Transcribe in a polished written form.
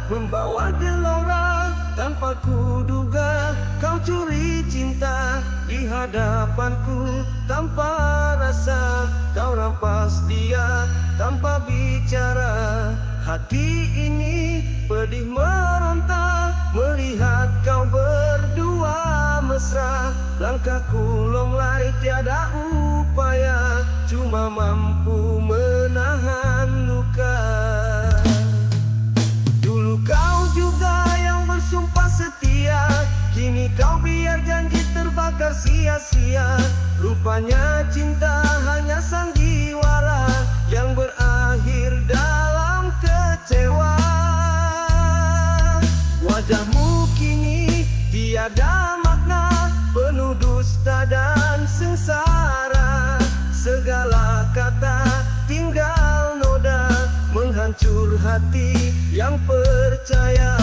membawa gelora tanpa kuduga. Kau curi cinta di hadapanku tanpa rasa. Kau rampas dia tanpa bicara. Hati ini pedih meronta melihat kau berdua mesra. Langkahku longlai tiada upaya, cuma mampu menahan luka. Dulu kau juga yang bersumpah setia, kini kau biar janji terbakar sia-sia. Rupanya cinta hanya sandiwara yang berakhir dalam kecewa. Wajahmu kini tiada makna, penuh dusta dan sengsara. Segala kata tinggal noda, menghancur hati yang percaya.